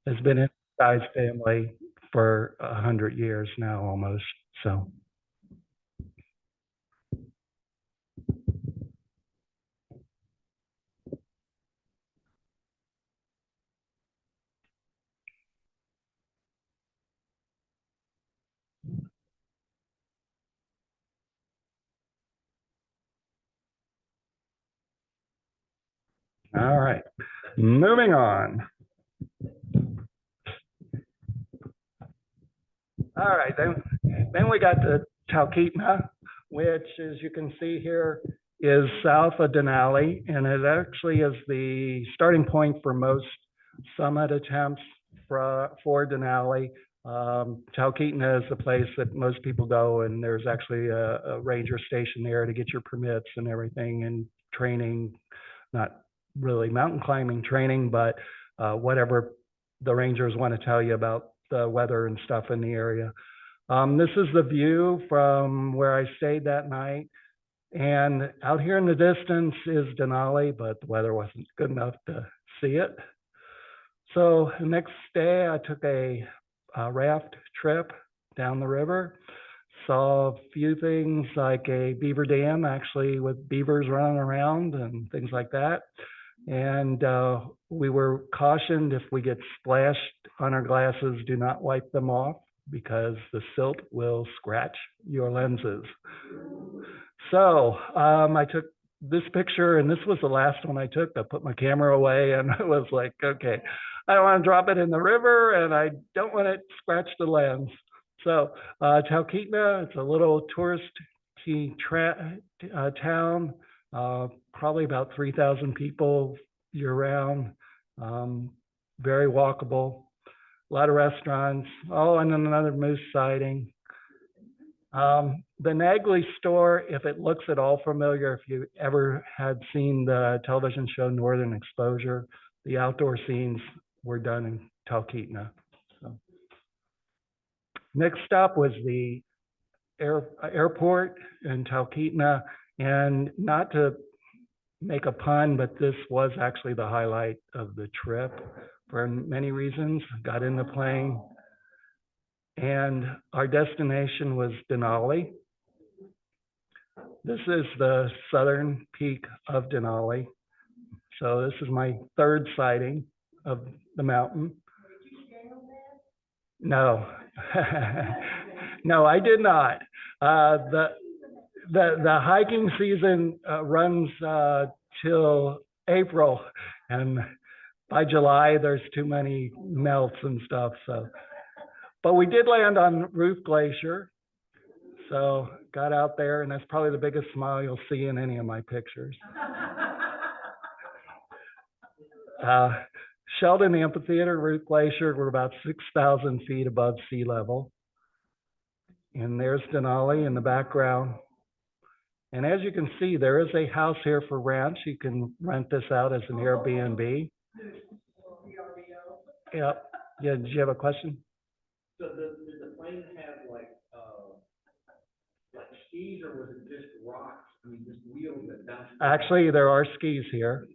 has been in the guy's family for 100 years now almost. So. All right, moving on. All right, then we got the Talkeetna, which, as you can see here, is south of Denali, and it actually is the starting point for most summit attempts for Denali. Talkeetna is the place that most people go, and there's actually a ranger station there to get your permits and everything, and training, not really mountain climbing training, but whatever the rangers want to tell you about the weather and stuff in the area. This is the view from where I stayed that night. And out here in the distance is Denali, but the weather wasn't good enough to see it. So the next day I took a raft trip down the river. Saw a few things like a beaver dam, actually, with beavers running around and things like that. And we were cautioned, if we get splashed on our glasses, do not wipe them off because the silt will scratch your lenses. So I took this picture, and this was the last one I took. I put my camera away, and I was like, okay, I don't want to drop it in the river, and I don't want it to scratch the lens. So Talkeetna, it's a little touristy town, probably about 3,000 people year-round, very walkable, a lot of restaurants. Oh, and then another moose sighting. The Nagley store, if it looks at all familiar, if you ever had seen the television show Northern Exposure, the outdoor scenes were done in Talkeetna. So. Next stop was the airport in Talkeetna, and not to make a pun, but this was actually the highlight of the trip for many reasons. Got in the plane, and our destination was Denali. This is the southern peak of Denali. So this is my third sighting of the mountain. No, no, I did not. The hiking season runs till April, and by July there's too many melts and stuff. So, but we did land on Roof Glacier. So got out there, and that's probably the biggest smile you'll see in any of my pictures. Sheldon Amphitheater, Roof Glacier, we're about 6,000 feet above sea level. And there's Denali in the background. And as you can see, there is a house here for rent. You can rent this out as an Airbnb. Yep. Yeah, did you have a question? So did the plane have like skis, or was it just rocks? I mean, just wheels that bounce? Actually, there are skis here.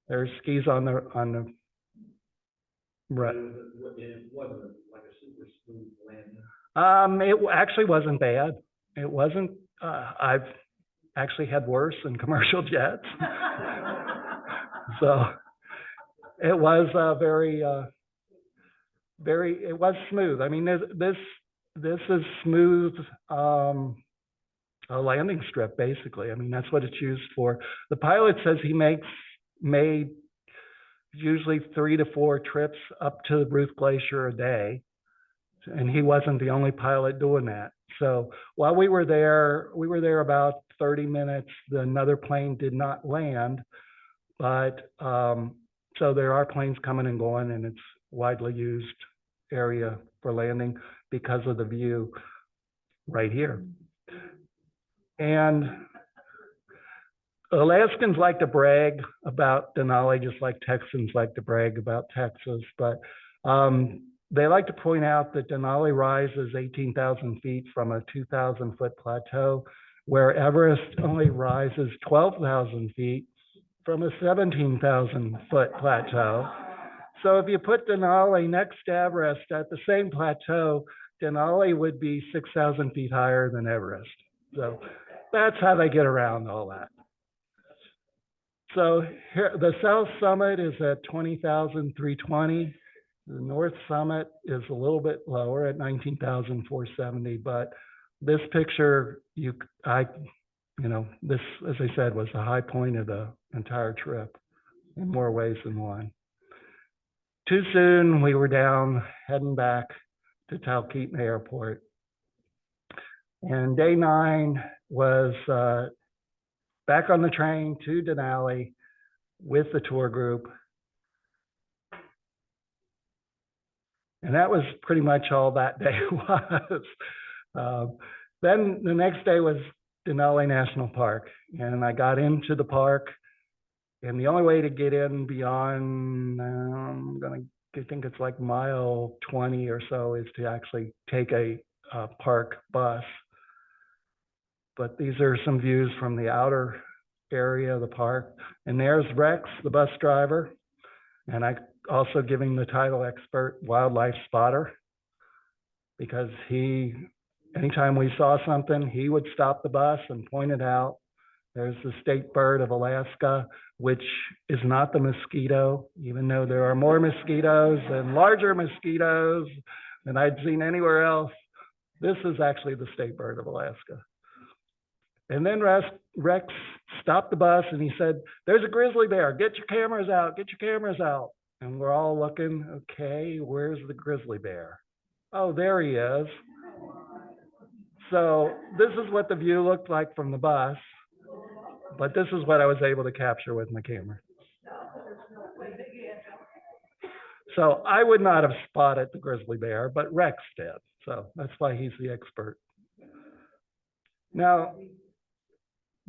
There's skis on the right. It wasn't like a super smooth landing. It actually wasn't bad. It wasn't. I've actually had worse in commercial jets. So it was very. It was smooth. I mean, this is smooth. A landing strip, basically. I mean, that's what it's used for. The pilot says he made usually 3 to 4 trips up to Roof Glacier a day, and he wasn't the only pilot doing that. So while we were there about 30 minutes. Another plane did not land, but so there are planes coming and going, and it's widely used area for landing because of the view right here. And Alaskans like to brag about Denali, just like Texans like to brag about Texas, but they like to point out that Denali rises 18,000 feet from a 2,000-foot plateau, where Everest only rises 12,000 feet from a 17,000-foot plateau. So if you put Denali next to Everest at the same plateau, Denali would be 6,000 feet higher than Everest. So that's how they get around all that. So here, the south summit is at 20,320. The north summit is a little bit lower at 19,470. But this picture, this, as I said, was the high point of the entire trip in more ways than one. Too soon, we were down, heading back to Talkeetna Airport. And day 9 was back on the train to Denali with the tour group. And that was pretty much all that day was. Then the next day was Denali National Park. And I got into the park. And the only way to get in beyond, I think it's like mile 20 or so, is to actually take a park bus. But these are some views from the outer area of the park. And there's Rex, the bus driver. And I also giving the title expert wildlife spotter, because anytime we saw something, he would stop the bus and point it out. There's the state bird of Alaska, which is not the mosquito, even though there are more mosquitoes and larger mosquitoes than I'd seen anywhere else. This is actually the state bird of Alaska. And then Rex stopped the bus and he said, "There's a grizzly bear. Get your cameras out. Get your cameras out." And we're all looking, okay, where's the grizzly bear? Oh, there he is. So this is what the view looked like from the bus. But this is what I was able to capture with my camera. So I would not have spotted the grizzly bear, but Rex did. So that's why he's the expert. Now,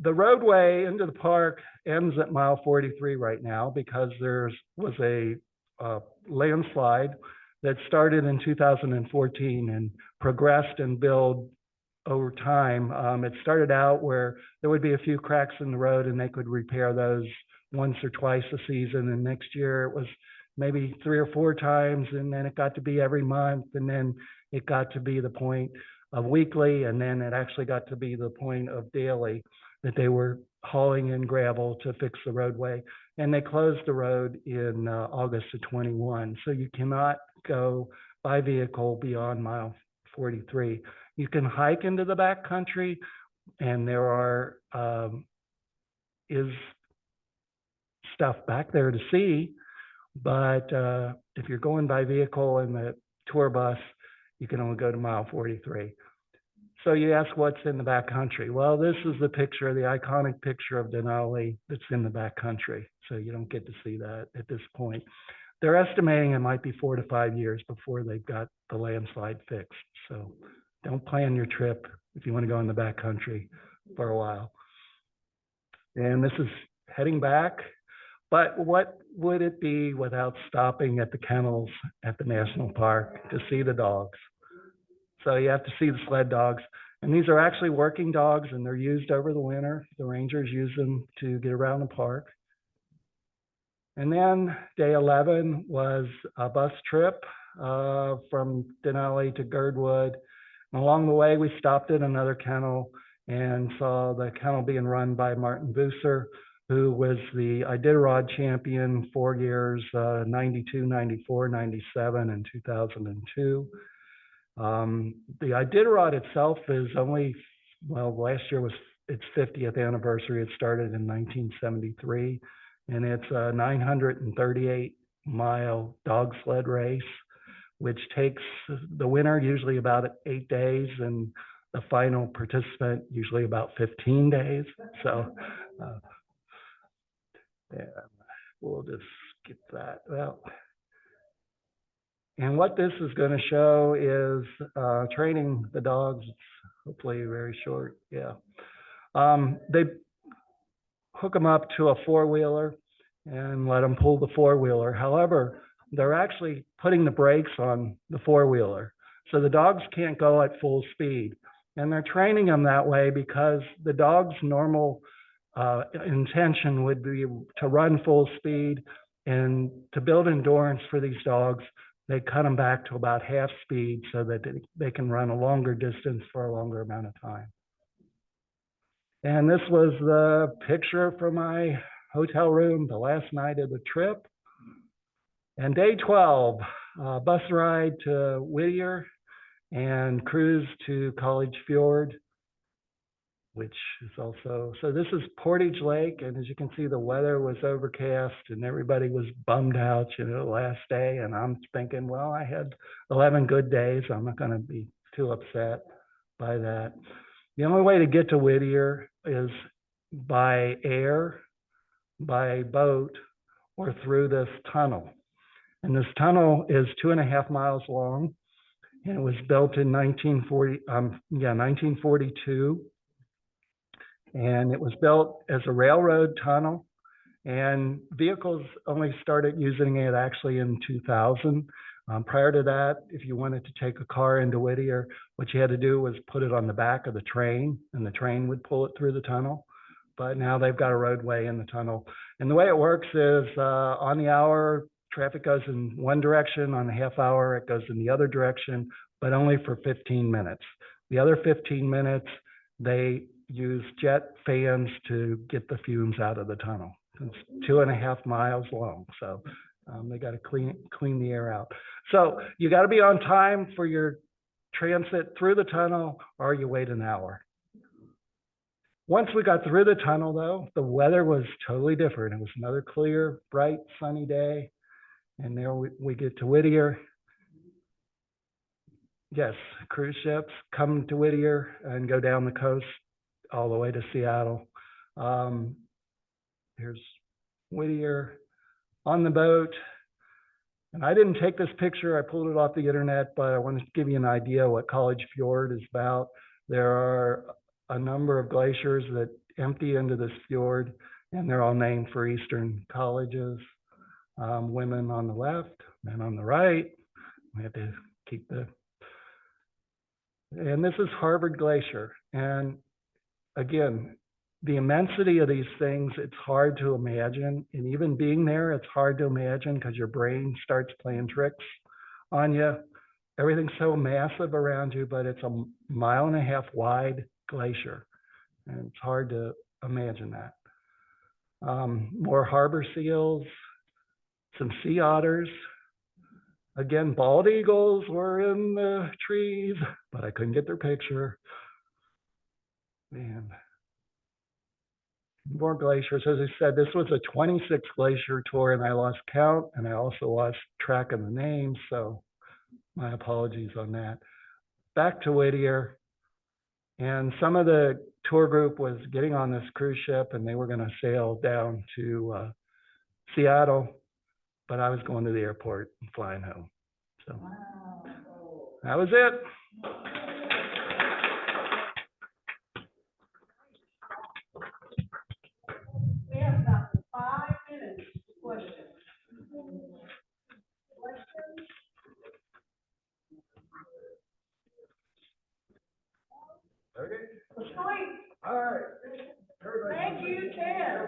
the roadway into the park ends at mile 43 right now, because there was a landslide that started in 2014 and progressed and built over time. It started out where there would be a few cracks in the road and they could repair those once or twice a season. And next year it was maybe 3 or 4 times. And then it got to be every month. And then it got to be the point of weekly. And then it actually got to be the point of daily, that they were hauling in gravel to fix the roadway. And they closed the road in August of 21. So you cannot go by vehicle beyond mile 43. You can hike into the back country, and there is stuff back there to see. But if you're going by vehicle in the tour bus, you can only go to mile 43. So you ask what's in the back country. Well, this is the picture, the iconic picture of Denali that's in the back country. So you don't get to see that at this point. They're estimating it might be 4 to 5 years before they've got the landslide fixed. So don't plan your trip if you want to go in the back country for a while. And this is heading back. But what would it be without stopping at the kennels at the national park to see the dogs? So you have to see the sled dogs. And these are actually working dogs, and they're used over the winter. The rangers use them to get around the park. And then day 11 was a bus trip from Denali to Girdwood. And along the way, we stopped at another kennel and saw the kennel being run by Martin Buser, who was the Iditarod champion 4 years, 92, 94, 97, and 2002. The Iditarod itself is only, well, last year was its 50th anniversary. It started in 1973, and it's a 938-mile dog sled race, which takes the winner usually about 8 days, and the final participant usually about 15 days. So yeah, we'll just skip that. Well, and what this is going to show is training the dogs. It's hopefully very short. Yeah. They hook them up to a 4-wheeler and let them pull the 4-wheeler. However, they're actually putting the brakes on the 4-wheeler. So the dogs can't go at full speed. And they're training them that way because the dog's normal intention would be to run full speed And to build endurance for these dogs, they cut them back to about half speed so that they can run a longer distance for a longer amount of time. And this was the picture from my hotel room the last night of the trip. And day 12, bus ride to Whittier and cruise to College Fjord, which is also, so this is Portage Lake. And as you can see, the weather was overcast and everybody was bummed out, last day. And I'm thinking, well, I had 11 good days. I'm not going to be too upset by that. The only way to get to Whittier is by air, by boat, or through this tunnel. And this tunnel is 2.5 miles long, and it was built in 1942. And it was built as a railroad tunnel, and vehicles only started using it actually in 2000. Prior to that, if you wanted to take a car into Whittier, what you had to do was put it on the back of the train, and the train would pull it through the tunnel. But now they've got a roadway in the tunnel. And the way it works is on the hour, traffic goes in one direction. On the half hour, it goes in the other direction, but only for 15 minutes. The other 15 minutes, they use jet fans to get the fumes out of the tunnel. It's 2.5 miles long, so they got to clean the air out. So you got to be on time for your transit through the tunnel, or you wait an hour. Once we got through the tunnel, though, the weather was totally different. It was another clear, bright, sunny day, and there we get to Whittier. Yes, cruise ships come to Whittier and go down the coast all the way to Seattle. Here's Whittier on the boat. And I didn't take this picture, I pulled it off the internet, but I wanted to give you an idea what College Fjord is about. There are a number of glaciers that empty into this fjord, and they're all named for Eastern colleges. Women on the left, men on the right. We have to keep and this is Harvard Glacier. And again, the immensity of these things, it's hard to imagine. And even being there, it's hard to imagine because your brain starts playing tricks on you. Everything's so massive around you, but it's a 1.5 mile wide glacier. And it's hard to imagine that. More harbor seals, some sea otters. Again, bald eagles were in the trees, but I couldn't get their picture. Man. More glaciers. As I said, this was a 26 glacier tour, and I lost count, and I also lost track of the names, so my apologies on that. Back to Whittier, and some of the tour group was getting on this cruise ship, and they were going to sail down to Seattle, but I was going to the airport and flying home. So that was it. We have about 5 minutes for questions. Okay. Let's go. All right. Thank you, Ted.